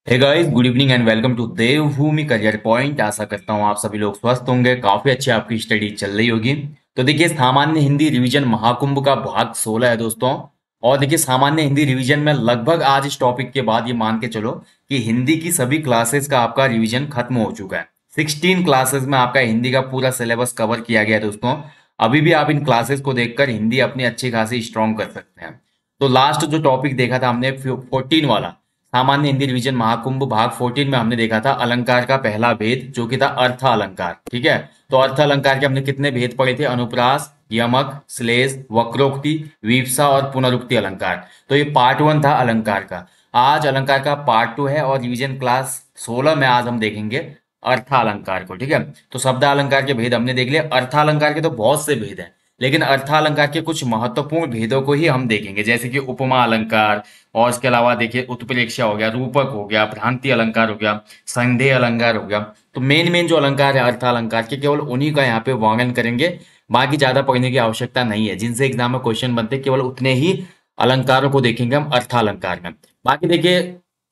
Hey guys, good evening and welcome to Devbhoomi Career Point. आशा करता हूँ आप सभी लोग स्वस्थ होंगे, काफी अच्छी आपकी स्टडी चल रही होगी। तो देखिए, सामान्य हिंदी रिवीजन महाकुंभ का भाग 16 है दोस्तों। और देखिए, सामान्य हिंदी रिवीजन में लगभग आज इस टॉपिक के बाद ये मान के चलो कि हिंदी की सभी क्लासेस का आपका रिवीजन खत्म हो चुका है। 16 क्लासेस में आपका हिंदी का पूरा सिलेबस कवर किया गया है दोस्तों। अभी भी आप इन क्लासेस को देखकर हिंदी अपनी अच्छी खासी स्ट्रॉन्ग कर सकते हैं। तो लास्ट जो टॉपिक देखा था हमने 14 वाला, सामान्य हिंदी रिवीजन महाकुंभ भाग 14 में हमने देखा था अलंकार का पहला भेद जो कि था अर्थ अलंकार। ठीक है, तो अर्थ अलंकार के हमने कितने भेद पढ़े थे? अनुप्रास, यमक, श्लेष, वक्रोक्ति, विवक्षा और पुनरुक्ति अलंकार। तो ये पार्ट 1 था अलंकार का। आज अलंकार का पार्ट 2 है और रिवीजन क्लास 16 में आज हम देखेंगे अर्थालंकार को। ठीक है, तो शब्दालंकार के भेद हमने देख लिए। अर्थालंकार के तो बहुत से भेद हैं, लेकिन अर्थालंकार के कुछ महत्वपूर्ण भेदों को ही हम देखेंगे, जैसे कि उपमा अलंकार, और इसके अलावा देखिए उत्प्रेक्षा हो गया, रूपक हो गया, भ्रांति अलंकार हो गया, संदेह अलंकार हो गया। तो मेन मेन जो अलंकार है अर्थालंकार के, केवल उन्हीं का यहाँ पे वर्णन करेंगे। बाकी ज्यादा पढ़ने की आवश्यकता नहीं है। जिनसे एग्जाम में क्वेश्चन बनते हैं केवल उतने ही अलंकारों को देखेंगे हम अर्थालंकार में। बाकी देखिए,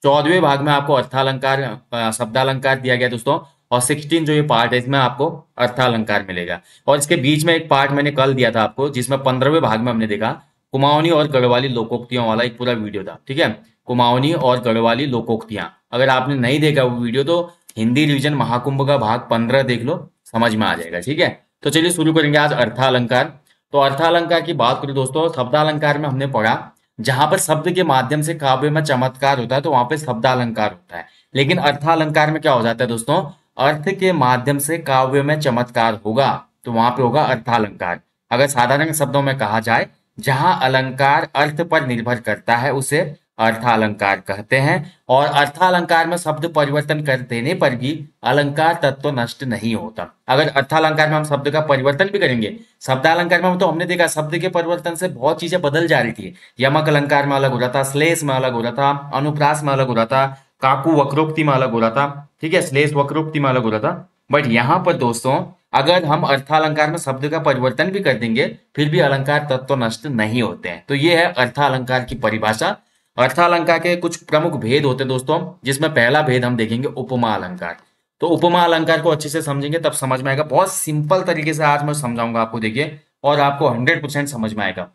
14वें भाग में आपको अर्थालंकार शब्दालंकार दिया गया दोस्तों। और 16 जो ये पार्ट है इसमें आपको अर्थालंकार मिलेगा। और इसके बीच में एक पार्ट मैंने कल दिया था आपको, जिसमें 15वें भाग में हमने देखा कुमाऊनी और गढ़वाली लोकोक्तियों वाला एक पूरा वीडियो था। ठीक है, कुमाऊनी और गढ़वाली लोकोक्तियां, अगर आपने नहीं देखा वो वीडियो तो हिंदी रिवीजन महाकुंभ का भाग 15 देख लो, समझ में आ जाएगा। ठीक है, तो चलिए शुरू करेंगे आज अर्थालंकार। तो अर्थालंकार की बात करें दोस्तों, शब्दालंकार में हमने पढ़ा जहां पर शब्द के माध्यम से काव्य में चमत्कार होता है तो वहां पे शब्दालंकार होता है। लेकिन अर्थालंकार में क्या हो जाता है दोस्तों? अर्थ के माध्यम से काव्य में चमत्कार होगा तो वहां पे होगा अर्थालंकार। अगर साधारण शब्दों में कहा जाए, जहां अलंकार अर्थ पर निर्भर करता है उसे अर्थालंकार कहते हैं। और अर्थालंकार में शब्द परिवर्तन कर देने पर भी अलंकार तत्व नष्ट नहीं होता। अगर अर्थालंकार में हम शब्द का परिवर्तन भी करेंगे, शब्दालंकार में तो हमने देखा शब्द के परिवर्तन से बहुत चीजें बदल जा रही थी। यमक अलंकार में अलग हो रहा था, श्लेष में अलग हो रहा था, अनुप्रास में अलग हो रहा था, काकू वक्रोक्ति में अलग हो रहा था। ठीक है, श्लेष वक्रोक्ति में अलग हो रहा था। बट यहाँ पर दोस्तों, अगर हम अर्थालंकार में शब्द का परिवर्तन भी कर देंगे फिर भी अलंकार तत्व नष्ट नहीं होते हैं। तो ये है अर्थालंकार की परिभाषा। अर्थालंकार के कुछ प्रमुख भेद होते हैं दोस्तों, जिसमें पहला भेद हम देखेंगे उपमा अलंकार। तो उपमा अलंकार को अच्छे से समझेंगे तब समझ में आएगा। बहुत सिंपल तरीके से आज मैं समझाऊंगा आपको, देखिए, और आपको 100% समझ में आएगा।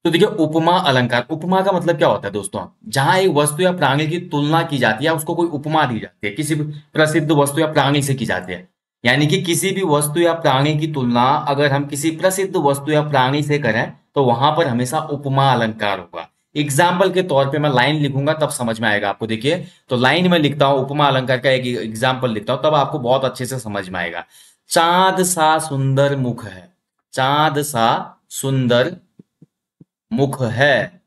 तो देखिए, उपमा अलंकार, उपमा का मतलब क्या होता है दोस्तों? जहां एक वस्तु या प्राणी की तुलना की जाती है, उसको कोई उपमा दी जाती है, किसी भी प्रसिद्ध वस्तु या प्राणी से की जाती है। यानी कि किसी भी वस्तु या प्राणी की तुलना अगर हम किसी प्रसिद्ध वस्तु या प्राणी से करें तो वहां पर हमेशा उपमा अलंकार होगा। एग्जाम्पल के तौर पे मैं लाइन लिखूंगा तब समझ में आएगा आपको। देखिए, तो लाइन में लिखता हूं, उपमा अलंकार का एक एग्जाम्पल लिखता हूं, तब आपको बहुत अच्छे से समझ में आएगा। चांद सा सुंदर मुख है, चांद सा सुंदर मुख है।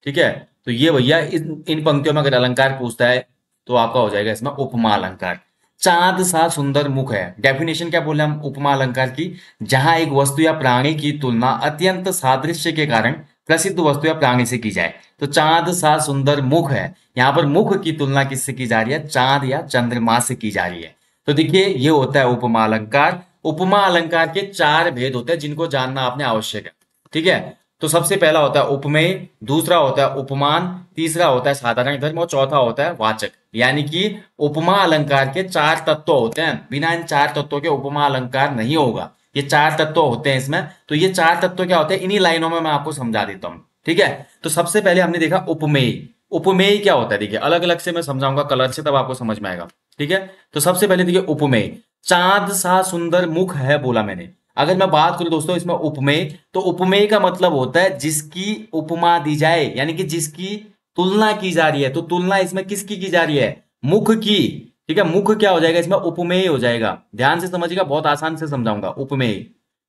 ठीक है, तो ये भैया इन पंक्तियों में अगर अलंकार पूछता है तो आपका हो जाएगा इसमें उपमा अलंकार। चांद सा सुंदर मुख है, डेफिनेशन क्या बोले हम उपमा अलंकार की? जहां एक वस्तु या प्राणी की तुलना अत्यंत सादृश्य के कारण प्रसिद्ध वस्तु या प्राणी से की जाए। तो चांद सा सुंदर मुख है, यहाँ पर मुख की तुलना किससे की जा रही है? चांद या चंद्रमा से की जा रही है। तो देखिए, ये होता है उपमा अलंकार। उपमा अलंकार के 4 भेद होते हैं जिनको जानना आपने आवश्यक है। ठीक है, तो सबसे पहला होता है उपमेय, दूसरा होता है उपमान, तीसरा होता है साधारण धर्म और चौथा होता है वाचक। यानी कि उपमा अलंकार के 4 तत्व होते हैं, बिना इन 4 तत्वों के उपमा अलंकार नहीं होगा। ये 4 तत्व होते हैं इसमें। तो ये 4 तत्व क्या होते हैं, इन्हीं लाइनों में मैं आपको समझा देता हूं। ठीक है, तो सबसे पहले हमने देखा उपमेय। उपमेय क्या होता है, देखिए अलग अलग से मैं समझाऊंगा कलर से, तब आपको समझ में आएगा। ठीक है, तो सबसे पहले देखिए उपमेय, चांद सा सुंदर मुख है बोला मैंने। अगर मैं बात करूं दोस्तों इसमें उपमेय, तो उपमेय का मतलब होता है जिसकी उपमा दी जाए, यानी कि जिसकी तुलना की जा रही है। तो तुलना इसमें किसकी की जा रही है? मुख की। ठीक है, मुख क्या हो जाएगा इसमें? उपमेय हो जाएगा। ध्यान से समझिएगा, बहुत आसान से समझाऊंगा। उपमेय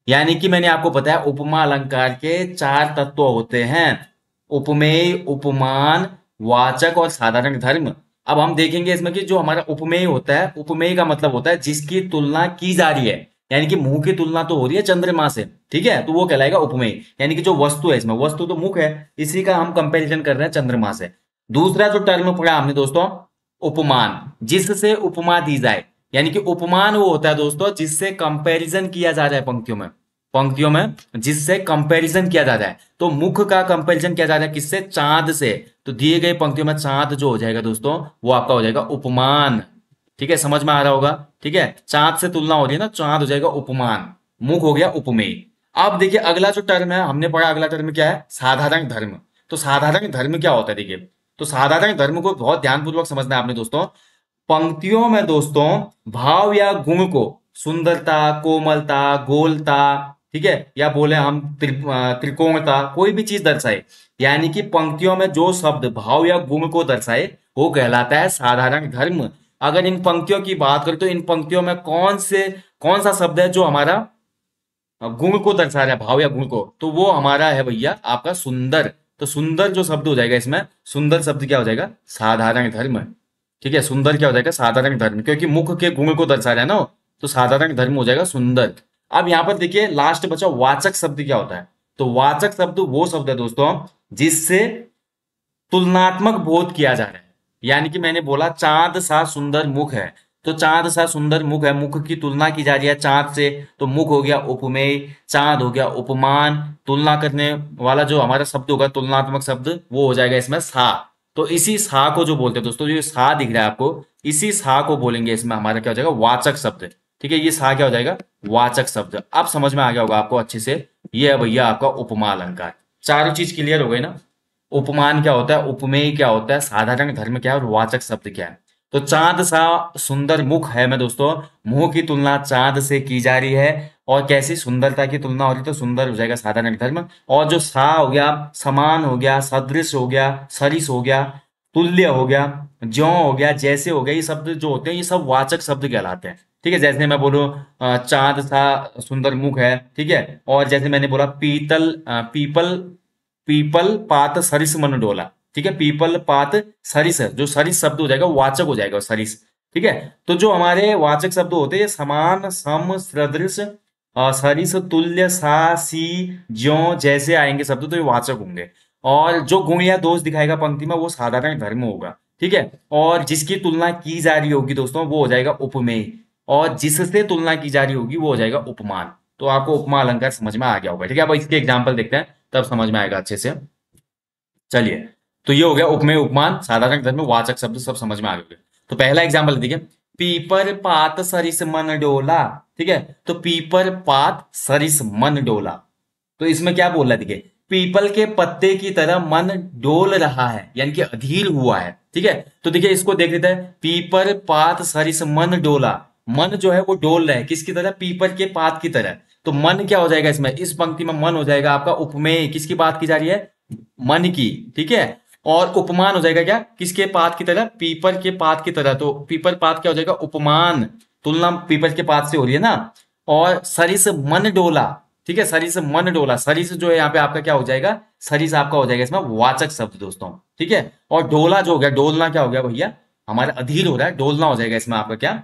यानी कि मैंने आपको बताया उपमा अलंकार के 4 तत्व होते हैं, उपमेय, उपमान, वाचक और साधारण धर्म। अब हम देखेंगे इसमें कि जो हमारा उपमेय होता है, उपमेय का मतलब होता है जिसकी तुलना की जा रही है, यानी कि मुंह की तुलना तो हो रही है चंद्रमा से। ठीक है, तो वो कहलाएगा उपमेय। यानी कि जो वस्तु है, इसमें वस्तु तो मुख है, इसी का हम कंपैरिजन कर रहे हैं चंद्रमा से। दूसरा जो टर्म पढ़ा हमने दोस्तों, उपमान, जिससे उपमा दी जाए। यानी कि उपमान वो होता है दोस्तों जिससे कंपैरिजन किया जा रहा है पंक्तियों में, पंक्तियों में जिससे कंपैरिजन किया जा रहा है। तो मुख का कंपैरिजन किया जा रहा है किससे? चांद से। तो दिए गए पंक्तियों में चांद जो हो जाएगा दोस्तों वो आपका हो जाएगा उपमान। ठीक है, समझ में आ रहा होगा। ठीक है, चांद से तुलना हो रही है ना, चांद हो जाएगा उपमान, मुख हो गया उपमेय। अब देखिए अगला जो टर्म है हमने पढ़ा, अगला टर्म क्या है, साधारण धर्म। तो साधारण धर्म क्या होता है देखिए, तो साधारण धर्म को बहुत ध्यानपूर्वक समझना है आपने दोस्तों। पंक्तियों में दोस्तों भाव या गुण को, सुंदरता, कोमलता, गोलता, ठीक है, या बोले हम त्रिकोणता, कोई भी चीज दर्शाए, यानी कि पंक्तियों में जो शब्द भाव या गुण को दर्शाए वो कहलाता है साधारण धर्म। अगर इन पंक्तियों की बात करें तो इन पंक्तियों में कौन सा शब्द है जो हमारा गुण को दर्शा रहा है, भाव या गुण को, तो वो हमारा है भैया आपका सुंदर। तो सुंदर जो शब्द हो जाएगा इसमें, सुंदर शब्द क्या हो जाएगा, साधारण धर्म। ठीक है, सुंदर क्या हो जाएगा, साधारण धर्म, क्योंकि मुख के गुण को दर्शा रहा है ना, तो साधारण धर्म हो जाएगा सुंदर। अब यहां पर देखिए लास्ट बचा वाचक शब्द क्या होता है। तो वाचक शब्द वो शब्द है दोस्तों जिससे तुलनात्मक बोध किया जा रहा है। यानी कि मैंने बोला चांद सा सुंदर मुख है, तो चांद सा सुंदर मुख है, मुख की तुलना की जा रही है चांद से, तो मुख हो गया उपमेय, चांद हो गया उपमान। तुलना करने वाला जो हमारा शब्द होगा तुलनात्मक शब्द वो हो जाएगा इसमें सा। तो इसी सा को जो बोलते हैं दोस्तों, जो सा दिख रहा है आपको, इसी सा को बोलेंगे इसमें हमारा क्या हो जाएगा, वाचक शब्द। ठीक है, ये सा क्या हो जाएगा, वाचक शब्द। अब समझ में आ गया होगा आपको अच्छे से। ये है भैया आपका उपमा अलंकार। चारों चीज क्लियर हो गई ना। उपमान क्या होता है, उपमेय क्या होता है, साधारण धर्म क्या है, और वाचक शब्द क्या है। तो चांद सा सुंदर मुख है मैं दोस्तों, मुंह की तुलना चांद से की जा रही है, और कैसी सुंदरता की तुलना हो रही है, तो सुंदर हो जाएगा साधारण धर्म। और जो सा हो गया, समान हो गया, सदृश हो गया, सरिस हो गया, तुल्य हो गया, ज्यो हो गया, जैसे हो गया, ये शब्द जो होते हैं ये सब वाचक शब्द कहलाते हैं। ठीक है, जैसे मैं बोलूं चांद सा सुंदर मुख है, ठीक है, और जैसे मैंने बोला पीपल पीपल पात सरिस मन डोला। ठीक है, पीपल पात सरिस, जो सरिस शब्द हो जाएगा वो वाचक हो जाएगा सरिस। ठीक है, तो जो हमारे वाचक शब्द होते हैं समान, सम, सदृश, सरिस, तुल्य, सा, सी, ज्यो, जैसे आएंगे शब्द तो ये वाचक होंगे। और जो गुण या दोष दिखाएगा पंक्ति में वो साधारण धर्म होगा। ठीक है, और जिसकी तुलना की जा रही होगी दोस्तों वो हो जाएगा उपमेय, और जिससे तुलना की जा रही होगी वो हो जाएगा उपमान। तो आपको उपमा अलंकार समझ में आ गया होगा। ठीक है, अब इसके एग्जाम्पल देखते हैं तब समझ में आएगा अच्छे से। चलिए, तो ये हो गया उपमेय, उपमान, साधारण धर्म, वाचक शब्द सब समझ में आ गए। तो पहला एग्जाम्पल देखिए, पीपर पात सरिस मन डोला। ठीक है, तो पीपर पात सरिस मन डोला, तो इसमें क्या बोल रहा है देखिए, पीपल के पत्ते की तरह मन डोल रहा है, यानी कि अधीर हुआ है। ठीक है, तो देखिए इसको देख लेते हैं, पीपर पात सरिस मन डोला, मन जो है वो डोल रहा है किसकी तरह, पीपर के पात की तरह। तो मन क्या हो जाएगा इसमें, इस पंक्ति में मन हो जाएगा आपका उपमेय, किसकी बात की जा रही है, मन की। ठीक है, और उपमान हो जाएगा क्या, किसके पात की तरह, पीपर के पात की तरह, तो पीपर पात क्या हो जाएगा, उपमान, तुलना पीपर के पात से हो रही है ना। और सरिस मन डोला, ठीक है, सरिस मन डोला, सरिस जो है यहाँ पे आपका क्या हो जाएगा, सरिस आपका हो जाएगा इसमें वाचक शब्द दोस्तों। ठीक है, और डोला जो हो गया, डोलना क्या हो गया भैया, हमारा अधीर हो रहा है, डोलना हो जाएगा इसमें आपका क्या,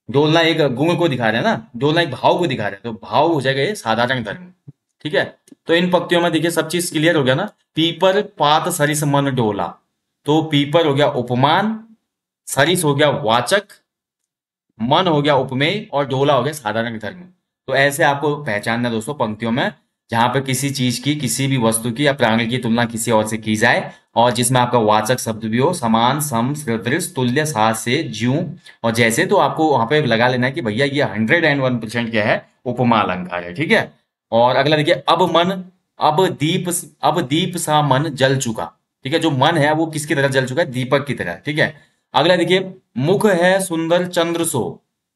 डोलना एक गुण को दिखा रहा है ना, डोलना एक भाव को दिखा रहा है, तो भाव हो जाएगा ये साधारण धर्म। ठीक है, तो इन पंक्तियों में देखिए सब चीज क्लियर हो गया ना। पीपर पात सरिस मन डोला, तो पीपर हो गया उपमान, सरिस हो गया वाचक, मन हो गया उपमेय, और डोला हो गया साधारण धर्म। तो ऐसे आपको पहचानना है दोस्तों पंक्तियों में, जहां पर किसी चीज की, किसी भी वस्तु की या प्राणी की तुलना किसी और से की जाए, और जिसमें आपका वाचक शब्द भी हो, समान, सम, सदृश, तुल्य, साथ से, ज्यों और जैसे, तो आपको वहां पे लगा लेना है कि भैया ये 101% क्या है, उपमा अलंकार है। ठीक है, और अगला देखिए, अब दीप अब दीप सा मन जल चुका। ठीक है, जो मन है वो किसकी तरह जल चुका है, दीपक की तरह। ठीक है, अगला देखिए, मुख है सुंदर चंद्र सो,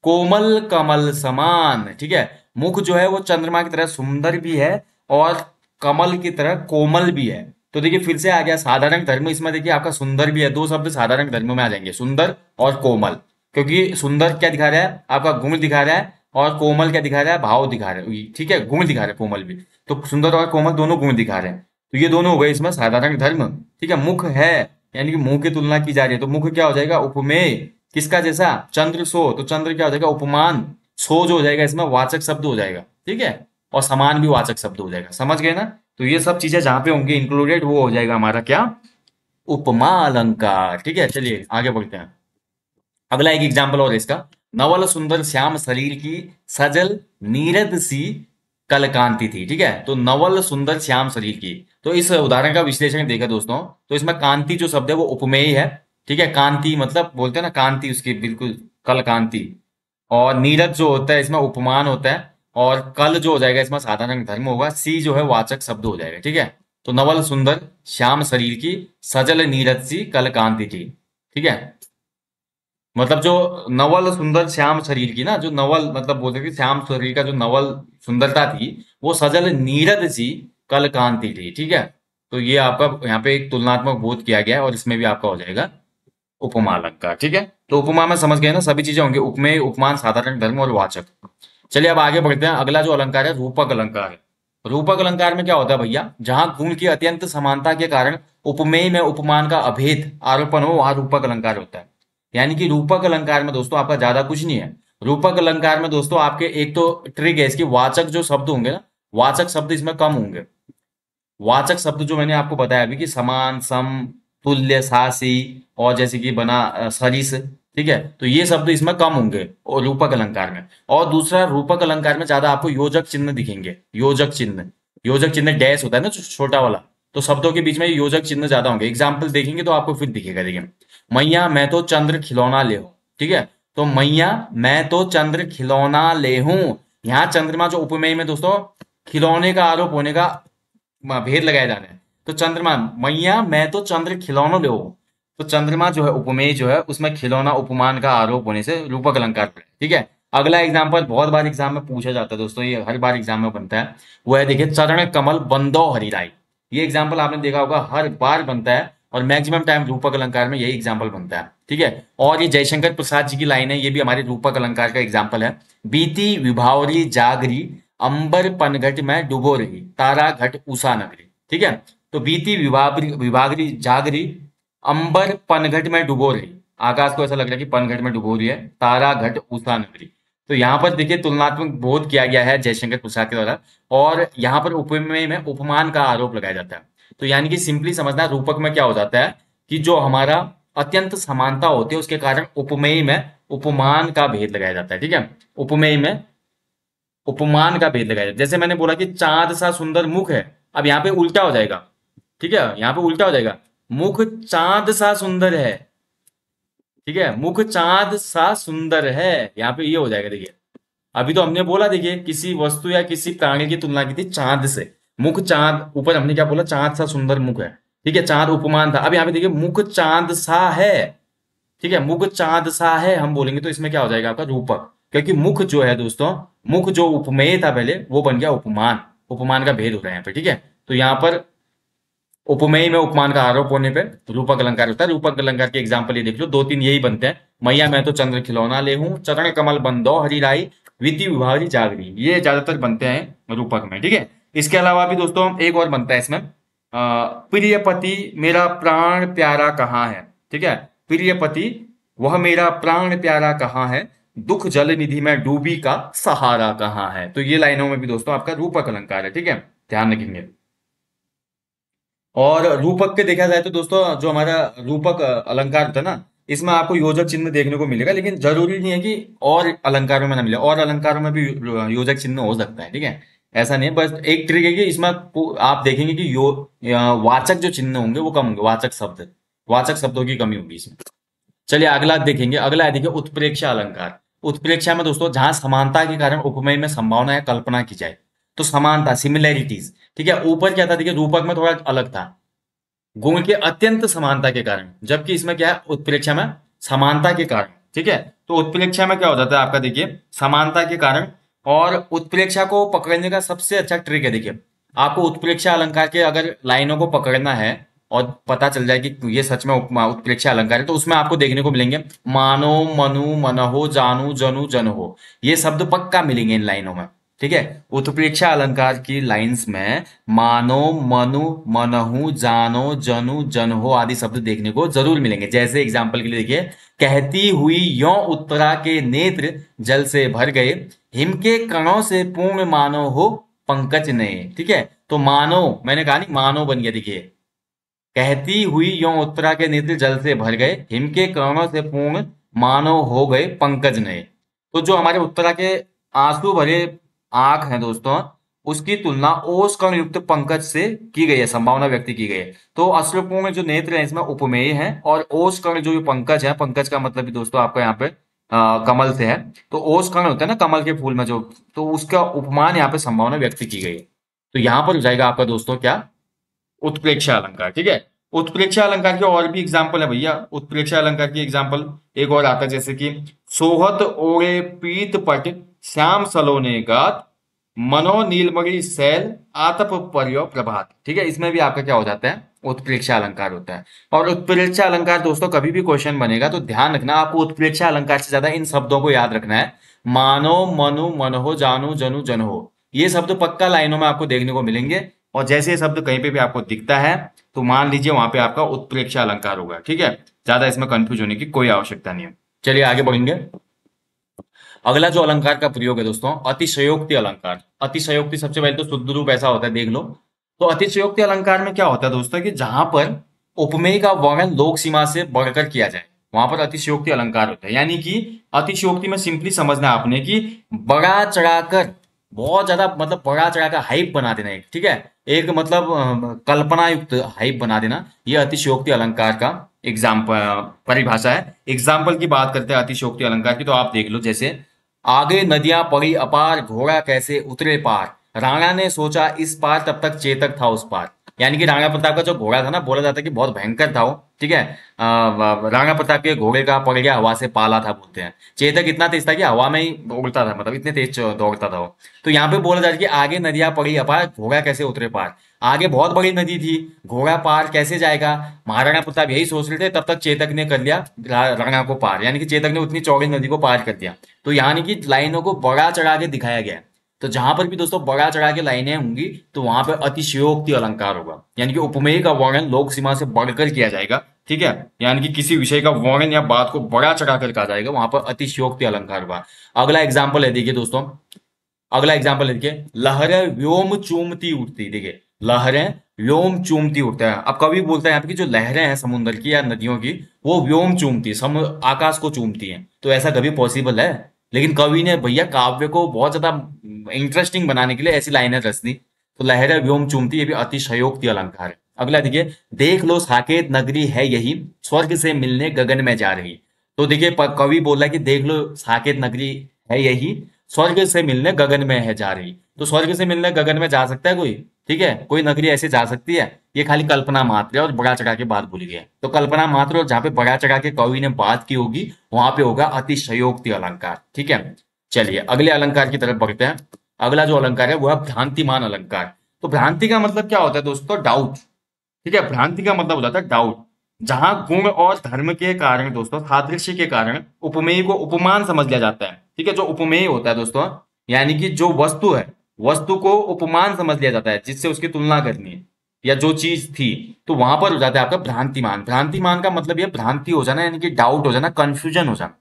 कोमल कमल समान। ठीक है, मुख जो है वो चंद्रमा की तरह सुंदर भी है, और कमल की तरह कोमल भी है। तो देखिए फिर से आ गया साधारण धर्म, इसमें देखिए आपका सुंदर भी है, दो शब्द साधारण धर्म में आ जाएंगे, सुंदर और कोमल। क्योंकि सुंदर क्या दिखा रहा है, आपका गुण दिखा रहा है, और कोमल क्या दिखा रहा है, भाव दिखा रहा है। ठीक है, गुण दिखा रहा है कोमल भी, तो सुंदर और कोमल दोनों गुण दिखा रहे हैं, तो ये दोनों हो गए इसमें साधारण धर्म। ठीक है, मुख है यानी कि मुंह की तुलना की जा रही है, तो मुख क्या हो जाएगा, उपमेय, किसका जैसा, चंद्र सो, तो चंद्र क्या हो जाएगा, उपमान, सो जो हो जाएगा इसमें वाचक शब्द हो जाएगा। ठीक है, और समान भी वाचक शब्द हो जाएगा, समझ गए ना। तो ये सब चीजें जहां पे होंगी इंक्लूडेड वो हो जाएगा हमारा क्या, उपमा अलंकार। ठीक है, चलिए आगे बढ़ते हैं। अगला एक एग्जाम्पल और इसका, नवल सुंदर श्याम शरीर की सजल नीरद सी कल कांति थी। ठीक है, तो नवल सुंदर श्याम शरीर की। तो इस उदाहरण का विश्लेषण देखा दोस्तों, तो इसमें कांति जो शब्द है वो उपमेय है। ठीक है, कांति मतलब बोलते हैं ना, कांति उसकी बिल्कुल कल कांति। और नीरज जो होता है इसमें उपमान होता है। और कल जो हो जाएगा इसमें साधारण धर्म होगा। सी जो है वाचक शब्द हो जाएगा। ठीक है, तो नवल सुंदर श्याम शरीर की, सजल नीरज सी कल कांति थी। ठीक है, मतलब जो नवल सुंदर श्याम शरीर की ना, जो नवल मतलब बोलते कि श्याम शरीर का जो नवल सुंदरता थी, वो सजल नीरद सी कल कांति थी। ठीक है, तो ये आपका यहाँ पे एक तुलनात्मक बोध किया गया है, और इसमें भी आपका हो जाएगा उपमा अलंकार। ठीक है, तो उपमा में समझ गए ना, सभी चीजें होंगी, उपमेय, उपमान, साधारण धर्म और वाचक। चलिए अब आगे बढ़ते हैं। अगला जो अलंकार है रूपक अलंकार है। रूपक अलंकार में क्या होता है भैया, जहां गुण की अत्यंत समानता के कारण उपमेय में उपमान का अभेद आरोपण हो, वहां रूपक अलंकार होता है। यानी कि रूपक अलंकार में दोस्तों आपका ज्यादा कुछ नहीं है। रूपक अलंकार में दोस्तों आपके एक तो ट्रिक है इसकी, वाचक जो शब्द होंगे ना, वाचक शब्द इसमें कम होंगे। वाचक शब्द जो मैंने आपको बताया अभी कि समान, सम, तुल्य, सासी, और जैसे कि बना सरिस। ठीक है, तो ये शब्द इसमें कम होंगे और रूपक अलंकार में। और दूसरा, रूपक अलंकार में ज्यादा आपको योजक चिन्ह दिखेंगे। योजक चिन्ह, योजक चिन्ह डैश होता है ना जो छोटा वाला, तो शब्दों के बीच में योजक चिन्ह ज्यादा होंगे। एग्जाम्पल देखेंगे तो आपको फिर दिखेगा। देखिए, मैया मैं तो चंद्र खिलौना ले हूं। ठीक है, तो मैया मैं तो चंद्र खिलौना ले हूं। यहाँ चंद्रमा जो उपमेय में दोस्तों खिलौने का आरोप होने का भेद लगाए जा रहे हैं। तो चंद्रमा, मैया मैं तो चंद्र खिलौना ले हूं। तो चंद्रमा जो है उपमेय जो है उसमें खिलौना उपमान का आरोप होने से रूपक अलंकार पड़े। ठीक है, अगला एग्जाम्पल बहुत बार एग्जाम में पूछा जाता है दोस्तों, ये हर बार एग्जाम में बनता है, वो है देखिए चरण कमल बंदो हरिराई। ये एग्जाम्पल आपने देखा होगा, हर बार बनता है, और मैक्सिमम टाइम रूपक अलंकार में यही एग्जाम्पल बनता है। ठीक है, और ये जयशंकर प्रसाद जी की लाइन है, ये भी हमारे रूपक अलंकार का एग्जाम्पल है। बीती विभावरी जागरी, अंबर पनघट में डुबो रही, तारा घट उषा नगरी। ठीक है, तो बीती विभावरी विभागरी जागरी, अंबर पनघट में डुबो रही, आकाश को ऐसा लग रहा है कि पनघट में डुबो रही है, तारा घट उषा नगरी। तो यहाँ पर देखिए तुलनात्मक बोध किया गया है जयशंकर प्रसाद के द्वारा, और यहाँ पर उपमेय में उपमान का आरोप लगाया जाता है। तो यानी कि सिंपली समझना, रूपक में क्या हो जाता है कि जो हमारा अत्यंत समानता होती है उसके कारण उपमेय में उपमान का भेद लगाया जाता है। ठीक है, उपमेय में उपमान का भेद लगाया जाता है। जैसे मैंने बोला कि चांद सा सुंदर मुख है, अब यहाँ पे उल्टा हो जाएगा। ठीक है, यहाँ पे उल्टा हो जाएगा, मुख चांद सा सुंदर है। ठीक है, मुख चांद सा सुंदर है, यहाँ पे ये हो जाएगा। देखिए, अभी तो हमने बोला देखिए किसी वस्तु या किसी प्राणी की तुलना की थी चांद से, मुख चांद, ऊपर हमने क्या बोला, चांद सा सुंदर मुख है। ठीक है, चांद उपमान था। अब यहाँ पे देखिए मुख चांद सा है। ठीक है, मुख चांद सा है हम बोलेंगे तो इसमें क्या हो जाएगा आपका रूपक, क्योंकि मुख जो है दोस्तों, मुख जो उपमेय था पहले वो बन गया उपमान। उपमान का भेद हो रहा है यहाँ पे। ठीक है, तो यहाँ पर उपमेय में उपमान का आरोप होने पे रूपक अलंकार होता है। रूपक अलंकार के एग्जाम्पल ये देख लो, दो तीन यही बनते हैं, मैया मैं तो चंद्र खिलौना ले हूं, चरण कमल बंदो हरिराई, विधि विभावरी जागरी, ये ज्यादातर बनते हैं रूपक में। ठीक है, इसके अलावा भी दोस्तों एक और बनता है इसमें, प्रिय पति मेरा प्राण प्यारा कहाँ है। ठीक है, प्रिय पति वह मेरा प्राण प्यारा कहाँ है, दुख जल निधि में डूबी का सहारा कहाँ है। तो ये लाइनों में भी दोस्तों आपका रूपक अलंकार है। ठीक है, ध्यान रखेंगे। और रूपक के देखा जाए तो दोस्तों जो हमारा रूपक अलंकार होता है ना, इसमें आपको योजक चिन्ह देखने को मिलेगा, लेकिन जरूरी नहीं है कि और अलंकारों में ना मिले, और अलंकारों में भी योजक चिन्ह हो सकता है। ठीक है, ऐसा नहीं है, बस एक ट्रिक है कि इसमें आप देखेंगे कि वाचक जो चिन्ह होंगे वो कम होंगे, वाचक शब्द, वाचक शब्दों की कमी होगी इसमें। चलिए अगला देखेंगे, अगला है देखिए उत्प्रेक्षा अलंकार। उत्प्रेक्षा में दोस्तों जहां समानता के कारण उपमेय में संभावना या कल्पना की जाए, तो समानता, सिमिलैरिटीज। ठीक है, ऊपर क्या था देखिए, रूपक में थोड़ा अलग था, गुण के अत्यंत समानता के कारण, जबकि इसमें क्या है उत्प्रेक्षा में समानता के कारण। ठीक है, तो उत्प्रेक्षा में क्या हो जाता है आपका देखिए समानता के कारण। और उत्प्रेक्षा को पकड़ने का सबसे अच्छा ट्रिक है, देखिए आपको उत्प्रेक्षा अलंकार के अगर लाइनों को पकड़ना है और पता चल जाए कि ये सच में उत्प्रेक्षा अलंकार है, तो उसमें आपको देखने को मिलेंगे मानो, मनु, मनहो, जानू, जनु, जन हो, ये शब्द पक्का मिलेंगे इन लाइनों में। ठीक है, उत्प्रेक्षा अलंकार की लाइंस में मानो, मनु, मनहु, जानो, जनु, जनहो आदि शब्द देखने को जरूर मिलेंगे। जैसे एग्जांपल के लिए देखिए, कहती हुई यों उत्तरा के नेत्र जल से भर गए, हिम के कणों से पूर्ण मानो हो पंकज नए। ठीक है, तो मानो, मैंने कहा नहीं मानो बन गया, देखिए कहती हुई यों उत्तरा के नेत्र जल से भर गए, हिम के कणों से पूर्ण मानो हो गए पंकज नए। तो जो हमारे उत्तरा के आंसू भरे आंख हैं दोस्तों, उसकी तुलना ओस कण युक्त पंकज से की गई है, संभावना व्यक्त की गई है। तो अश्रुपूर्ण जो नेत्र है इसमें उपमेय है, और ओस कण जो पंकज है, पंकज का मतलब भी दोस्तों आपका यहाँ पे कमल से है। तो ओस कण होता है ना कमल के फूल में जो, तो उसका उपमान यहाँ पे संभावना व्यक्त की गई है। तो यहाँ पर हो जाएगा आपका दोस्तों क्या, उत्प्रेक्षा अलंकार। ठीक है, उत्प्रेक्षा अलंकार के और भी एग्जाम्पल है भैया। उत्प्रेक्षा अलंकार की एग्जाम्पल एक और आता है, जैसे कि सोहत ओढ़े पीत पट श्याम सलोने गात मनो नीलमणि शैल आतप पर्यो प्रभात। ठीक है, इसमें भी आपका क्या हो जाता है, उत्प्रेक्षा अलंकार होता है। और उत्प्रेक्षा अलंकार दोस्तों कभी भी क्वेश्चन बनेगा तो ध्यान रखना, आपको उत्प्रेक्षा अलंकार से ज्यादा इन शब्दों को याद रखना है। मानो मनु मनहो जानु जनु जनहो, ये शब्द पक्का लाइनों में आपको देखने को मिलेंगे। और जैसे ये शब्द कहीं पे भी आपको दिखता है तो मान लीजिए वहां पे आपका उत्प्रेक्षा अलंकार होगा। ठीक है, ज्यादा इसमें कंफ्यूज होने की कोई आवश्यकता नहीं है। चलिए आगे बढ़ेंगे। अगला जो अलंकार का प्रयोग है दोस्तों, अतिशयोक्ति अलंकार। अतिशयोक्ति सबसे पहले तो शुद्ध रूप ऐसा होता है, देख लो। तो अतिशयोक्ति अलंकार में क्या होता है दोस्तों, कि जहां पर उपमेय का वर्णन लोक सीमा से बढ़कर किया जाए वहां पर अतिशयोक्ति अलंकार होता है। यानी कि अतिशयोक्ति में सिंपली समझना आपने कि बड़ा चढ़ाकर, बहुत ज्यादा मतलब बड़ा चढ़ाकर हाइप बना देना एक, ठीक है, एक मतलब कल्पना युक्त हाइप बना देना, ये अतिशयोक्ति अलंकार का एग्जाम्पल परिभाषा है। एग्जाम्पल की बात करते हैं अतिशयोक्ति अलंकार की, तो आप देख लो, जैसे आगे नदियां पड़ी अपार घोड़ा कैसे उतरे पार, राणा ने सोचा इस पार तब तक चेतक था उस पार। यानी कि राणा प्रताप का जो घोड़ा था ना, बोला जाता है कि बहुत भयंकर था वो। ठीक है, राणा प्रताप के घोड़े का पड़ गया हवा से पाला था, बोलते हैं। चेतक इतना तेज था कि हवा में ही उड़ता था, मतलब इतने तेज दौड़ता था वो। तो यहाँ पे बोला जा रहा है कि आगे नदियां पड़ी अपार घोड़ा कैसे उतरे पार। आगे बहुत बड़ी नदी थी, घोड़ा पार कैसे जाएगा, महाराणा प्रताप यही सोच रहे थे, तब तक चेतक ने कर लिया राणा को पार। यानी कि चेतक ने उतनी चौड़ी नदी को पार कर दिया। तो यानी कि लाइनों को बड़ा चढ़ा के दिखाया गया है। तो जहां पर भी दोस्तों बड़ा चढ़ा के लाइनें होंगी तो वहां पर अतिशयोक्ति अलंकार होगा, यानी कि उपमेय का वर्णन लोक सीमा से बढ़कर किया जाएगा। ठीक है, यानी कि किसी विषय का वर्णन या बात को बड़ा चढ़ा कर कहा जाएगा, वहां पर अतिशयोक्ति अलंकार होगा। अगला एग्जाम्पल है, देखिए दोस्तों, अगला एग्जाम्पल है, देखिए, लहरें व्योम चूमती उठती। देखिए, लहरें व्योम चूमती उठता है। अब कवि बोलता है यहाँ पे कि जो लहरें हैं समुद्र की या नदियों की, वो व्योम चूमती, आकाश को चूमती हैं। तो ऐसा कभी पॉसिबल है? लेकिन कवि ने भैया काव्य को बहुत ज्यादा इंटरेस्टिंग बनाने के लिए ऐसी लाइनें रच दी। तो लहरें व्योम चूमती, ये भी अतिशयोक्ति अलंकार है। अगला देखिए, देख लो साकेत नगरी है यही, स्वर्ग से मिलने गगन में जा रही। तो देखिए कवि बोला कि देख लो साकेत नगरी है यही, स्वर्ग से मिलने गगन में है जा रही। तो स्वर्ग से मिलने गगन में जा सकता है कोई? ठीक है, कोई नगरी ऐसे जा सकती है? ये खाली कल्पना मात्र है और बड़ा चढ़ा के बात भूल गया। तो कल्पना मात्र, और जहां पे बड़ा चढ़ा के कवि ने बात की होगी वहां पे होगा अतिशयोक्ति अलंकार। ठीक है, चलिए अगले अलंकार की तरफ बढ़ते हैं। अगला जो अलंकार है वो है भ्रांतिमान अलंकार। तो भ्रांति का मतलब क्या होता है दोस्तों, डाउट। ठीक है, भ्रांति का मतलब हो जाता है डाउट। जहां गुण और धर्म के कारण दोस्तों, सादृश्य के कारण उपमेय को उपमान समझ लिया जाता है। ठीक है, जो उपमेय होता है दोस्तों, यानी कि जो वस्तु है, वस्तु को उपमान समझ लिया जाता है जिससे उसकी तुलना करनी है, या जो चीज थी, तो वहां पर हो जाता है आपका भ्रांतिमान। भ्रांतिमान का मतलब यह भ्रांति हो जाना, यानी कि डाउट हो जाना, कंफ्यूजन हो जाना।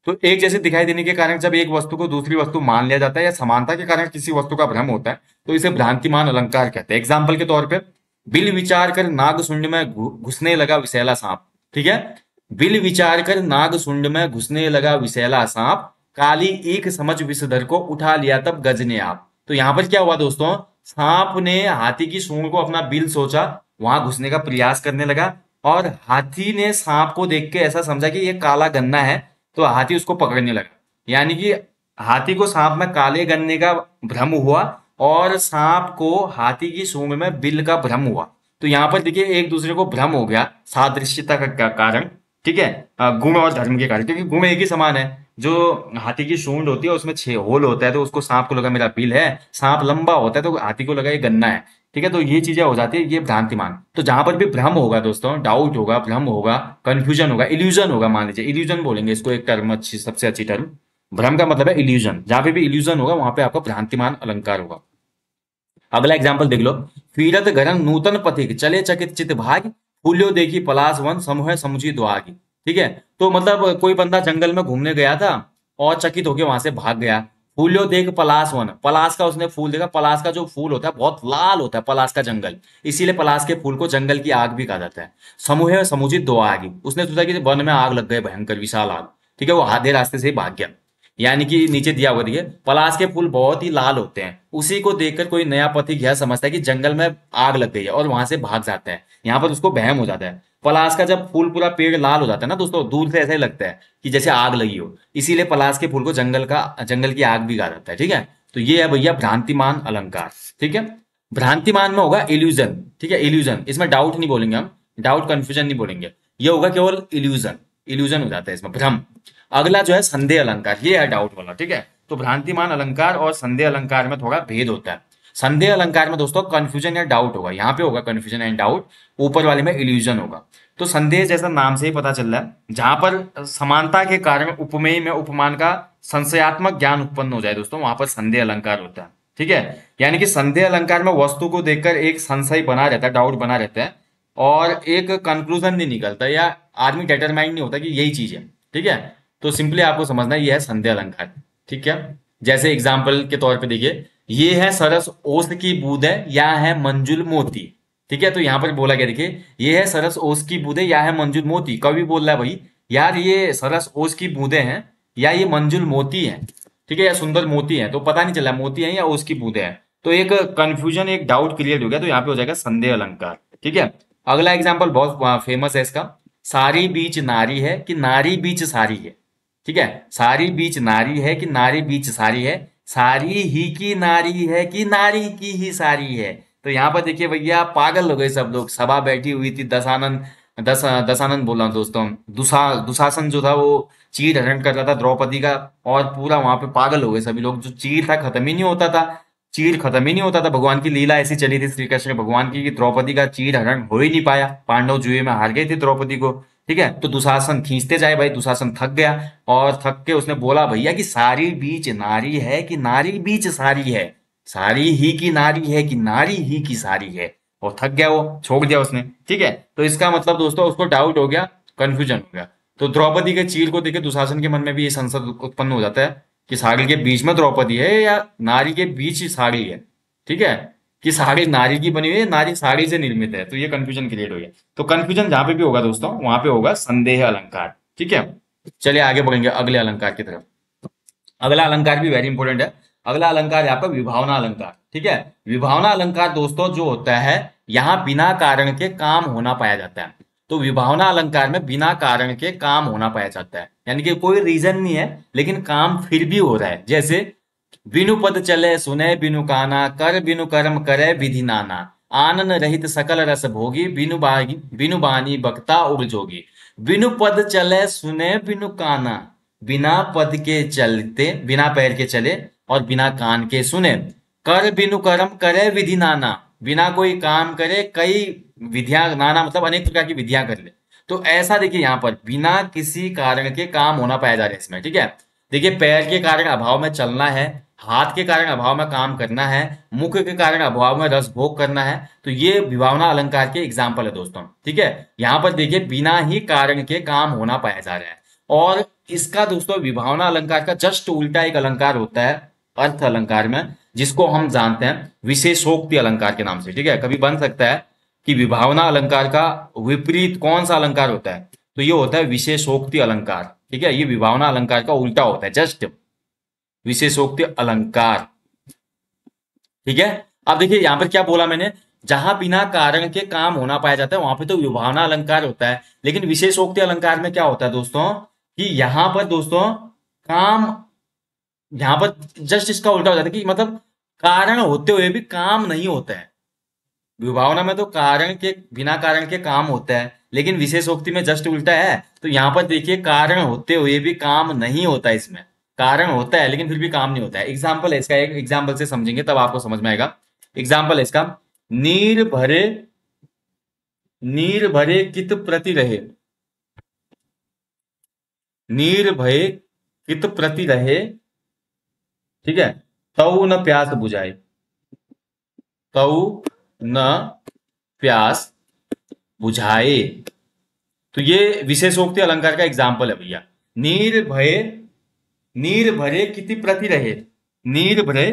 तो एक जैसे दिखाई देने के कारण जब एक वस्तु को दूसरी वस्तु मान लिया जाता है, या समानता के कारण किसी वस्तु का भ्रम होता है, तो इसे भ्रांतिमान अलंकार कहते हैं। एग्जाम्पल के तौर पे, बिल विचार कर नाग सुंड में घुसने लगा विषैला सांप। ठीक है, बिल विचार कर नाग सुंड में घुसने लगा विषैला सांप, काली एक समझ विषधर को उठा लिया तब गज ने आप। तो यहां पर क्या हुआ दोस्तों, सांप ने हाथी की सूंड को अपना बिल सोचा, वहां घुसने का प्रयास करने लगा, और हाथी ने सांप को देख के ऐसा समझा कि ये काला गन्ना है, तो हाथी उसको पकड़ने लगा। यानी कि हाथी को सांप में काले गन्ने का भ्रम हुआ, और सांप को हाथी की सूंड में बिल का भ्रम हुआ। तो यहाँ पर देखिए एक दूसरे को भ्रम हो गया सादृश्यता का कारण। ठीक है, गुण और धर्म के कारण, क्योंकि गुण एक ही समान है। जो हाथी की सूंड होती है उसमें 6 होल होता है, तो उसको सांप को लगा मेरा बिल है, सांप लंबा होता है तो हाथी को लगा ये गन्ना है। ठीक है, तो ये चीजें हो जाती है, ये भ्रांतिमान। तो जहां पर भी भ्रम होगा दोस्तों, डाउट होगा, भ्रम होगा, कंफ्यूजन होगा, इल्यूजन होगा, मान लीजिए इल्यूजन बोलेंगे इसको, एक टर्म अच्छी, सबसे अच्छी टर्म। भ्रम का मतलब है इल्यूजन, जहां पे भी इल्यूजन होगा वहां पे आपका भ्रांतिमान अलंकार होगा। अगला एग्जाम्पल देख लो, फिरत गरन नूतन पथिक चले चकित चित भाग, फूल्यो देखी पलाश वन समूह समुझी दुआगी। ठीक है, तो मतलब कोई बंदा जंगल में घूमने गया था और चकित होके वहां से भाग गया। फूल्यो देख पलाश वन, पलाश का उसने फूल देखा। पलाश का जो फूल होता है बहुत लाल होता है, पलाश का जंगल, इसीलिए पलाश के फूल को जंगल की आग भी कहा जाता है। समूह समुझी दो आगी, उसने सोचा कि वन में आग लग गई, भयंकर विशाल आग। ठीक है, वो आधे रास्ते से ही भाग गया। यानी कि नीचे दिया हुआ देखिए, पलाश के फूल बहुत ही लाल होते हैं, उसी को देखकर कोई नया पथिक यह समझता है कि जंगल में आग लग गई है और वहां से भाग जाता है। यहाँ पर उसको वहम हो जाता है। पलाश का जब फूल पूरा पेड़ लाल हो जाता है ना दोस्तों, दूर से ऐसा ही लगता है कि जैसे आग लगी हो, इसीलिए पलाश के फूल को जंगल की आग भी कहा जाता है। ठीक है, तो ये है भैया भ्रांतिमान अलंकार। ठीक है, भ्रांतिमान में होगा इल्यूजन। ठीक है, इल्यूजन, इसमें डाउट नहीं बोलेंगे हम, डाउट कंफ्यूजन नहीं बोलेंगे, ये होगा केवल इल्यूजन, इल्यूजन हो जाता है इसमें, भ्रम। अगला जो है संदेह अलंकार, ये है डाउट वाला। ठीक है, तो भ्रांतिमान अलंकार और संदेह अलंकार में थोड़ा भेद होता है। संदेह अलंकार में दोस्तों कंफ्यूजन या डाउट होगा, यहाँ पे होगा कंफ्यूजन एंड डाउट, ऊपर वाले में इल्यूजन होगा। तो संदेह जैसा नाम से ही पता चल रहा है, जहां पर समानता के कारण उपमेय में उपमान का संशयात्मक ज्ञान उत्पन्न हो जाए दोस्तों, वहां पर संदेह अलंकार होता है। ठीक है, यानी कि संदेह अलंकार में वस्तु को देखकर एक संशय बना रहता है, डाउट बना रहता है, और एक कंक्लूजन नहीं निकलता, या आदमी डिटरमाइंड नहीं होता कि यही चीज है। ठीक है, तो सिंपली आपको समझना है, ये है संदेह अलंकार। ठीक है, जैसे एग्जाम्पल के तौर पे देखिए, ये है सरस ओस की बूंदे या है मंजुल मोती। ठीक है, तो यहां पर बोला गया देखिए, ये है सरस ओस की बूंदे या है मंजुल मोती। कवि बोल रहा है भाई यार ये सरस ओस की बूंदे हैं या ये मंजुल मोती है। ठीक है, या सुंदर मोती है, तो पता नहीं चला मोती है या ओस की बूंदे हैं। तो एक कंफ्यूजन, एक डाउट क्लियर हो गया, तो यहाँ पे हो जाएगा संदेह अलंकार। ठीक है, अगला एग्जाम्पल बहुत फेमस है इसका, सारी बीच नारी है कि नारी बीच सारी है। ठीक है, सारी बीच नारी है कि नारी बीच सारी है, सारी ही की नारी है कि नारी की ही सारी है। तो यहाँ पर देखिए भैया पागल हो गए सब लोग, सभा बैठी हुई थी, दशानंद बोल रहा हूँ दोस्तों, दुशासन जो था वो चीर हरण कर रहा था द्रौपदी का, और पूरा वहां पे पागल हो गए सभी लोग। जो चीर था खत्म ही नहीं होता था, चीर खत्म ही नहीं होता था। भगवान की लीला ऐसी चली थी श्री कृष्ण भगवान की कि द्रौपदी का चीर हरण हो ही नहीं पाया, पांडव जुए में हार गए थे द्रौपदी को। ठीक है, तो दुशासन खींचते जाए भाई, दुशासन थक गया, और थक के उसने बोला भैया कि सारी बीच नारी है कि नारी बीच सारी है, सारी ही की नारी है कि नारी ही की सारी है, और थक गया, वो छोड़ दिया उसने। ठीक है, तो इसका मतलब दोस्तों उसको डाउट हो गया, कंफ्यूजन हो गया। तो द्रौपदी के चीर को देखे दुशासन के मन में भी ये संशय उत्पन्न हो जाता है कि साड़ी के बीच में द्रौपदी है या नारी के बीच ही साड़ी है। ठीक है, कि साड़ी नारी की बनी हुई है, नारी साड़ी से निर्मित है, तो ये कंफ्यूजन क्रिएट हो गया। तो कंफ्यूजन जहां पे भी होगा दोस्तों, वहां पे होगा संदेह अलंकार। ठीक है, चलिए आगे बढ़ेंगे अगले अलंकार की तरफ। अगला अलंकार भी वेरी इंपॉर्टेंट है। अगला अलंकार है आपका विभावना अलंकार। ठीक है, विभावना अलंकार दोस्तों जो होता है, यहां बिना कारण के काम होना पाया जाता है। तो विभावना अलंकार में बिना कारण के काम होना पाया जाता है, यानी कि कोई रीजन नहीं है लेकिन काम फिर भी हो रहा है। जैसे बिनु पद चले सुने बिनु काना, कर बिनु कर्म करे विधि नाना, आनन रहित सकल रस भोगी, बिनु बानी बक्ता उग जोगी। बिनु पद चले सुने बिनु काना, बिना पद के चलते, बिना पैर के चले और बिना कान के सुने। कर बिनु कर्म करे विधि नाना, बिना कोई काम करे कई विधियां, नाना मतलब अनेक प्रकार की विधियां कर ले। तो ऐसा देखिए यहाँ पर बिना किसी कारण के काम होना पाया जा रहा है इसमें। ठीक है, देखिए पैर के कारण अभाव में चलना है, हाथ के कारण अभाव में काम करना है, मुख के कारण अभाव में रस भोग करना है। तो ये विभावना अलंकार के एग्जाम्पल है दोस्तों। ठीक है, यहाँ पर देखिए बिना ही कारण के काम होना पाया जा रहा है। और इसका दोस्तों विभावना अलंकार का जस्ट उल्टा एक अलंकार होता है अर्थ अलंकार में, जिसको हम जानते हैं विशेषोक्ति अलंकार के नाम से। ठीक है, कभी बन सकता है कि विभावना अलंकार का विपरीत कौन सा अलंकार होता है, तो ये होता है विशेषोक्ति अलंकार। ठीक है, ये विभावना अलंकार का उल्टा होता है, जस्ट विशेषोक्ति अलंकार। ठीक है, अब देखिए यहां पर क्या बोला मैंने, जहां बिना कारण के काम होना पाया जाता है वहां पे तो विभावना अलंकार होता है, लेकिन विशेषोक्ति अलंकार में क्या होता है दोस्तों कि यहां पर दोस्तों काम, यहां पर जस्ट इसका उल्टा हो जाता है कि मतलब कारण होते हुए भी काम नहीं होता है। विभावना में तो कारण के, बिना कारण के काम होता है, लेकिन विशेषोक्ति में जस्ट उल्टा है। तो यहां पर देखिए कारण होते हुए भी काम नहीं होता है, इसमें कारण होता है लेकिन फिर भी काम नहीं होता है। एग्जाम्पल है इसका, एक एग्जाम्पल से समझेंगे तब आपको समझ में आएगा। एग्जाम्पल है इसका, नीर भरे, नीर भरे कित प्रति रहे, नीर भये कित प्रति रहे। ठीक है, तऊ न प्यास बुझाए, तऊ न प्यास बुझाए। तो ये विशेषोक्ति अलंकार का एग्जाम्पल है भैया। नीर भय, नीर भरे किति प्रति रहे, नीर भरे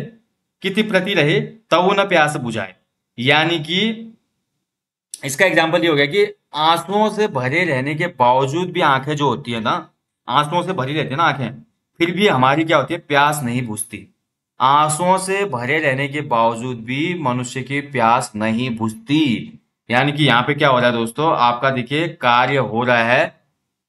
किति प्रति रहे, तऊ न प्यास बुझाए। यानी कि इसका एग्जाम्पल ये हो गया कि आंसुओं से भरे रहने के बावजूद भी आंखें जो होती है ना, आंसुओं से भरी रहती है ना आंखें, फिर भी हमारी क्या होती है, प्यास नहीं बुझती। आंसुओं से भरे रहने के बावजूद भी मनुष्य की प्यास नहीं बुझती। यानी कि यहाँ पे क्या हो रहा है दोस्तों, आपका देखिए कार्य हो रहा है,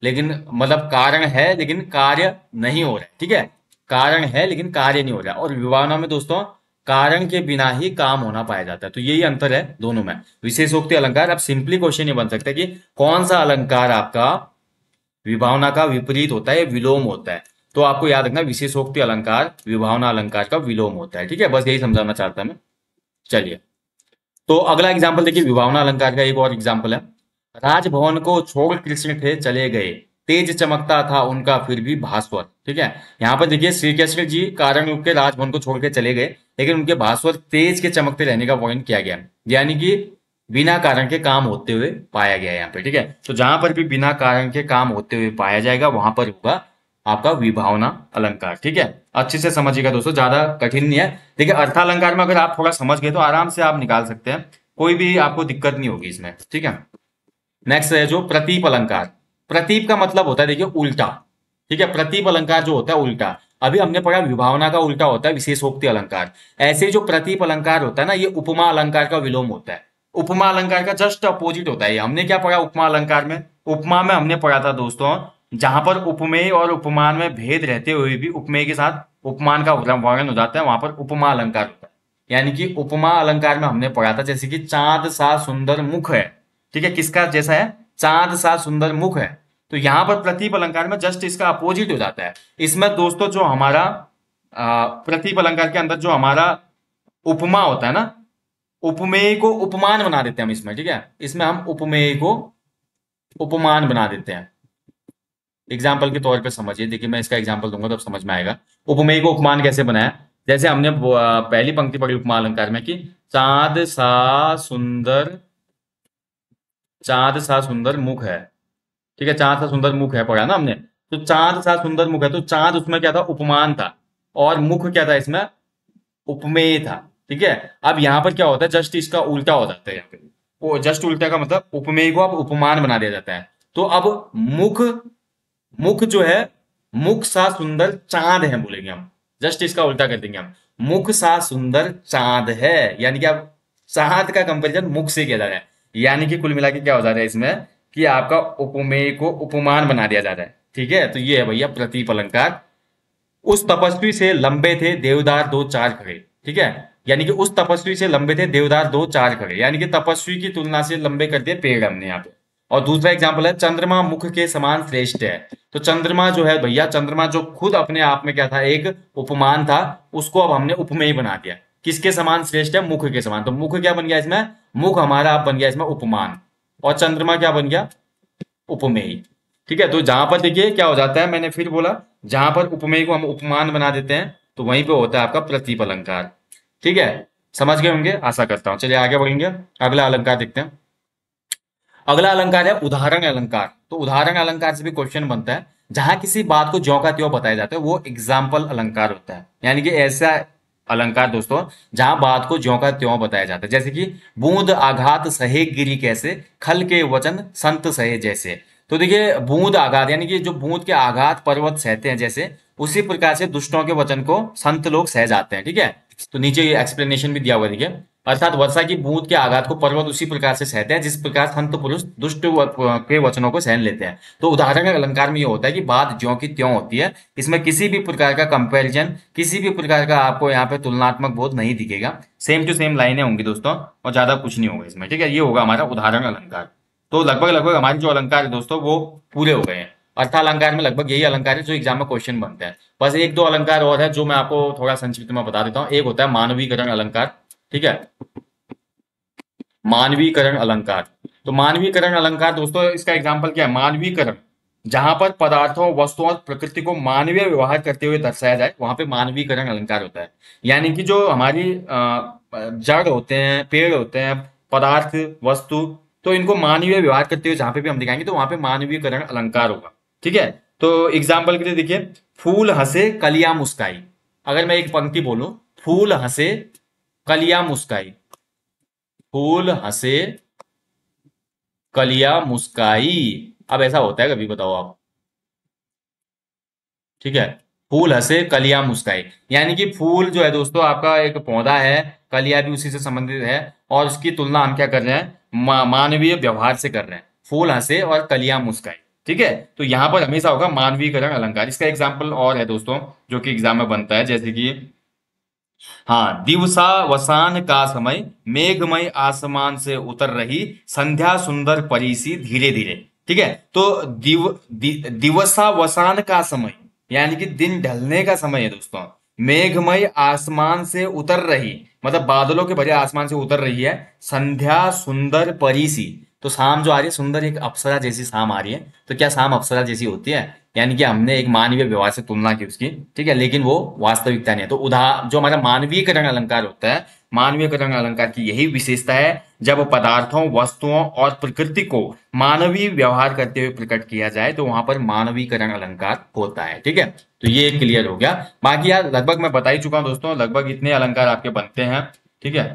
लेकिन मतलब कारण है लेकिन कार्य नहीं हो रहा है, ठीक है। कारण है लेकिन कार्य नहीं हो रहा है। और विभावना में दोस्तों कारण के बिना ही काम होना पाया जाता है। तो यही अंतर है दोनों में। विशेषोक्ति अलंकार, अब सिंपली क्वेश्चन ये बन सकता है कि कौन सा अलंकार आपका विभावना का विपरीत होता है, विलोम होता है। तो आपको याद रखना, विशेषोक्ति अलंकार विभावना अलंकार का विलोम होता है, ठीक है। बस यही समझाना चाहता मैं। चलिए, तो अगला एग्जाम्पल देखिए, विभावना अलंकार का एक और एग्जाम्पल है। राजभवन को छोड़ कृष्ण थे चले गए, तेज चमकता था उनका फिर भी भास्वर। ठीक है, यहाँ पर देखिए श्री कृष्ण जी कारण रूप के राजभवन को छोड़ के चले गए, लेकिन उनके भास्वर तेज के चमकते रहने का वर्णन किया गया, यानी कि बिना कारण के काम होते हुए पाया गया है यहाँ पे। ठीक है, तो जहां पर भी बिना कारण के काम होते हुए पाया जाएगा वहां पर होगा आपका विभावना अलंकार। ठीक है, अच्छे से समझिएगा दोस्तों, ज्यादा कठिन नहीं है। देखिए अर्थालंकार में अगर आप थोड़ा समझ गए तो आराम से आप निकाल सकते हैं, कोई भी आपको दिक्कत नहीं होगी इसमें। ठीक है, नेक्स्ट है जो प्रतीप अलंकार। प्रतीप का मतलब होता है देखिए उल्टा। ठीक है, प्रतीप अलंकार जो होता है उल्टा। अभी हमने पढ़ा विभावना का उल्टा होता है विशेषोक्ति अलंकार। ऐसे जो प्रतीप अलंकार होता है ना, ये उपमा अलंकार का विलोम होता है। उपमा अलंकार का जस्ट अपोजिट होता है। ये हमने क्या पढ़ा उपमा अलंकार में, उपमा में हमने पढ़ा था दोस्तों, जहां पर उपमेय और उपमान में भेद रहते हुए भी उपमेय के साथ उपमान का वर्णन हो जाता है, वहां पर उपमा अलंकार होता है। यानी कि उपमा अलंकार में हमने पढ़ा था जैसे कि चांद सा सुंदर मुख है। ठीक है, किसका जैसा है, चांद सा सुंदर मुख है। तो यहां पर प्रतीप अलंकार में जस्ट इसका अपोजिट हो जाता है। इसमें दोस्तों जो हमारा प्रतीप अलंकार के अंदर जो हमारा उपमा होता है ना, उपमेय को उपमान बना देते हैं हम इसमें। ठीक है, इसमें हम उपमेय को उपमान बना देते हैं। एग्जाम्पल के तौर पे समझिए, देखिए मैं इसका एग्जाम्पल दूंगा तब समझ में आएगा। उपमेय को उपमान कैसे बनाया, जैसे हमने पहली पंक्ति पढ़ी उपमा अलंकार में कि चांद सा सुंदर, चांद सा सुंदर मुख है। ठीक है, चांद सा सुंदर मुख है पढ़ा ना हमने। तो चांद सा सुंदर मुख है, तो चांद उसमें क्या था, उपमान था, और मुख क्या था इसमें, उपमेय था। ठीक है, अब यहां पर क्या होता है, जस्ट इसका उल्टा हो जाता है यहाँ पे। वो जस्ट उल्टा का मतलब उपमेय को अब उपमान बना दिया जाता है। तो अब मुख, मुख जो है, मुख सा सुंदर चांद है बोलेंगे हम, जस्ट इसका उल्टा कर देंगे हम, मुख सा सुंदर चांद है। यानी कि अब चांद का कंपेरिजन मुख से किया जा रहा है। यानी कि कुल मिला के क्या हो जा रहा है इसमें कि आपका उपमेय को उपमान बना दिया जा रहा है। ठीक है, तो ये है भैया प्रतीप अलंकार। उस तपस्वी से लंबे थे देवदार दो चार खड़े। ठीक है, यानी कि उस तपस्वी से लंबे थे देवदार दो चार खड़े, यानी कि तपस्वी की तुलना से लंबे कर दिए पेड़ हमने यहाँ पे। और दूसरा एग्जाम्पल है चंद्रमा मुख के समान श्रेष्ठ है। तो चंद्रमा जो है भैया, चंद्रमा जो खुद अपने आप में क्या था, एक उपमान था, उसको अब हमने उपमेय बना दिया। किसके समान श्रेष्ठ है, मुख के समान। तो मुख क्या बन गया इसमें, मुख हमारा अब बन गया इसमें उपमान, और चंद्रमा क्या बन गया, उपमेय। ठीक है, तो जहां पर देखिए क्या हो जाता है, मैंने फिर बोला, जहां पर उपमेय को हम उपमान बना देते हैं तो वहीं पे होता है आपका प्रतीप अलंकार। ठीक है, समझ गए होंगे आशा करता हूं। चलिए आगे बढ़ेंगे, अगला अलंकार देखते हैं। अगला अलंकार है उदाहरण अलंकार। तो उदाहरण अलंकार से भी क्वेश्चन बनता है, जहां किसी बात को ज्यों का त्यों बताया जाता है वो एग्जाम्पल अलंकार होता है। यानी कि ऐसा अलंकार दोस्तों जहां बात को ज्यों का त्यों बताया जाता है, जैसे कि बूंद आघात सहे गिरी कैसे, खल के वचन संत सहे जैसे। तो देखिए बूंद आघात यानी कि जो बूंद के आघात पर्वत सहते हैं जैसे, उसी प्रकार से दुष्टों के वचन को संत लोग सह जाते हैं। ठीक है, तो नीचे ये एक्सप्लेनेशन भी दिया हुआ है देखिए, अर्थात वर्षा की बूंद के आघात को पर्वत उसी प्रकार से सहते हैं जिस प्रकार संत पुरुष दुष्ट के वचनों को सहन लेते हैं। तो उदाहरण अलंकार में ये होता है कि बात ज्यों की त्यों होती है, इसमें किसी भी प्रकार का कंपैरिजन, किसी भी प्रकार का आपको यहाँ पे तुलनात्मक बोध नहीं दिखेगा, सेम टू सेम लाइनें होंगी दोस्तों, और ज्यादा कुछ नहीं होगा इसमें। ठीक है, ये होगा हमारा उदाहरण अलंकार। तो लगभग लगभग हमारे जो अलंकार है दोस्तों वो पूरे हो गए हैं। अर्थालंकार में लगभग यही अलंकार है जो एग्जाम में क्वेश्चन बनते हैं। बस एक दो अलंकार और है जो मैं आपको थोड़ा संक्षिप्त में बता देता हूँ। एक होता है मानवीकरण अलंकार। ठीक है, मानवीकरण अलंकार। तो मानवीकरण अलंकार दोस्तों इसका एग्जाम्पल क्या है, मानवीकरण, जहां पर पदार्थों वस्तुओं और प्रकृति को मानवीय व्यवहार करते हुए दर्शाया जाए वहां पे मानवीकरण अलंकार होता है। यानी कि जो हमारी जड़ होते हैं, पेड़ होते हैं, पदार्थ, वस्तु, तो इनको मानवीय व्यवहार करते हुए जहां पे भी हम दिखाएंगे तो वहां पे मानवीकरण अलंकार होगा। ठीक है, तो एग्जाम्पल के लिए देखिए, फूल हंसे कलियां मुस्काई। अगर मैं एक पंक्ति बोलूं, फूल हंसे कलियां मुस्काई, फूल हंसे कलियां मुस्काई। अब ऐसा होता है कभी, बताओ आप। ठीक है, फूल हंसे कलियां मुस्काए, यानी कि फूल जो है दोस्तों आपका एक पौधा है, कलियां भी उसी से संबंधित है, और उसकी तुलना हम क्या कर रहे हैं, मानवीय व्यवहार से कर रहे हैं। फूल हंसे और कलियां मुस्काए, ठीक है। तो यहाँ पर हमेशा होगा मानवीकरण अलंकार। इसका एग्जाम्पल और है दोस्तों जो कि एग्जाम में बनता है, जैसे कि हाँ, दिवसावसान का समय, मेघमय आसमान से उतर रही, संध्या सुंदर परी सी धीरे धीरे। ठीक है, तो दिवसावसान का समय यानी कि दिन ढलने का समय है दोस्तों। मेघमय आसमान से उतर रही मतलब बादलों के भरे आसमान से उतर रही है, संध्या सुंदर परी सी। तो शाम जो आ रही है सुंदर, एक अप्सरा जैसी शाम आ रही है। तो क्या शाम अप्सरा जैसी होती है? यानी कि हमने एक मानवीय व्यवहार से तुलना की उसकी, ठीक है, लेकिन वो वास्तविकता नहीं है। तो जो हमारा मानवीयकरण अलंकार होता है, मानवीयकरण अलंकार की यही विशेषता है, जब पदार्थों, वस्तुओं और प्रकृति को मानवीय व्यवहार करते हुए प्रकट किया जाए तो वहां पर मानवीकरण अलंकार होता है। ठीक है, तो ये क्लियर हो गया। बाकी यार लगभग मैं बता ही चुका हूं दोस्तों, लगभग इतने अलंकार आपके बनते हैं। ठीक है,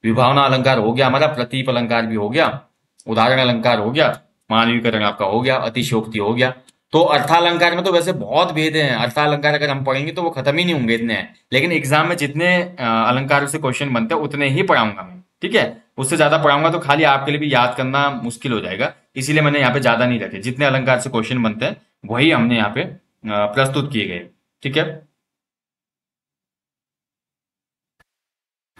विभावना अलंकार हो गया हमारा, प्रतीप अलंकार भी हो गया, उदाहरण अलंकार हो गया, मानवीकरण आपका हो गया, अतिशयोक्ति हो गया। तो अर्थालंकार में तो वैसे बहुत भेद हैं। अर्थालंकार अगर हम पढ़ेंगे तो वो खत्म ही नहीं होंगे, इतने हैं। लेकिन एग्जाम में जितने अलंकारों से क्वेश्चन बनते हैं उतने ही पढ़ाऊंगा मैं, ठीक है। उससे ज्यादा पढ़ाऊंगा तो खाली आपके लिए भी याद करना मुश्किल हो जाएगा, इसीलिए मैंने यहाँ पे ज्यादा नहीं रखे। जितने अलंकार से क्वेश्चन बनते हैं वही हमने यहाँ पे प्रस्तुत किए गए। ठीक है,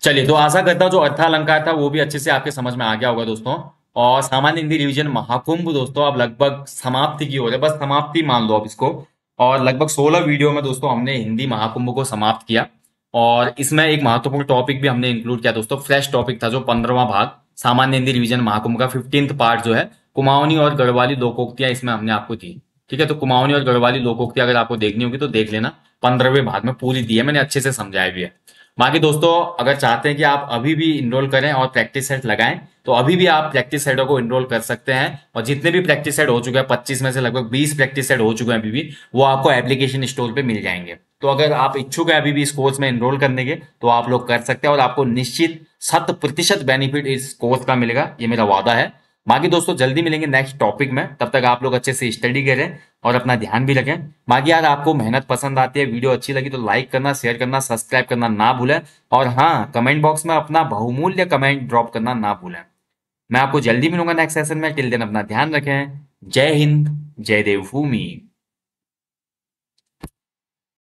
चलिए, तो आशा करता हूँ जो अर्थालंकार था वो भी अच्छे से आपके समझ में आ गया होगा दोस्तों। और सामान्य हिंदी रिवीजन महाकुंभ दोस्तों अब लगभग समाप्ति की ओर है, बस समाप्ति मान लो अब इसको। और लगभग 16 वीडियो में दोस्तों हमने हिंदी महाकुंभ को समाप्त किया। और इसमें एक महत्वपूर्ण टॉपिक भी हमने इंक्लूड किया दोस्तों, फ्रेश टॉपिक था जो 15वां भाग सामान्य हिंदी रिवीजन महाकुंभ का 15th पार्ट जो है, कुमाऊनी और गढ़वाली लोकोक्तियां, इसमें हमने आपको दी। ठीक है, तो कुमाऊनी और गढ़वाली लोकोक्तियां अगर आपको देखनी होगी तो देख लेना, 15वें भाग में पूरी दी है मैंने, अच्छे से समझाया भी है। बाकी दोस्तों अगर चाहते हैं कि आप अभी भी इनरोल करें और प्रैक्टिस सेट लगाएं तो अभी भी आप प्रैक्टिस सेटों को इनरोल कर सकते हैं। और जितने भी प्रैक्टिस सेट हो चुके हैं, 25 में से लगभग 20 प्रैक्टिस सेट हो चुके हैं अभी भी, वो आपको एप्लीकेशन स्टोर पे मिल जाएंगे। तो अगर आप इच्छुक हैं अभी भी इस कोर्स में इनरोल करने के तो आप लोग कर सकते हैं, और आपको निश्चित 100% बेनिफिट इस कोर्स का मिलेगा, ये मेरा वादा है। बाकी दोस्तों जल्दी मिलेंगे नेक्स्ट टॉपिक में, तब तक आप लोग अच्छे से स्टडी करें और अपना ध्यान भी रखें। बाकी यार आपको मेहनत पसंद आती है, वीडियो अच्छी लगी तो लाइक करना, शेयर करना, सब्सक्राइब करना ना भूलें। और हाँ, कमेंट बॉक्स में अपना बहुमूल्य कमेंट ड्रॉप करना ना भूलें। मैं आपको जल्दी मिलूंगा नेक्स्ट सेशन में, टिल देन अपना ध्यान रखें। जय हिंद, जय देवभूमि।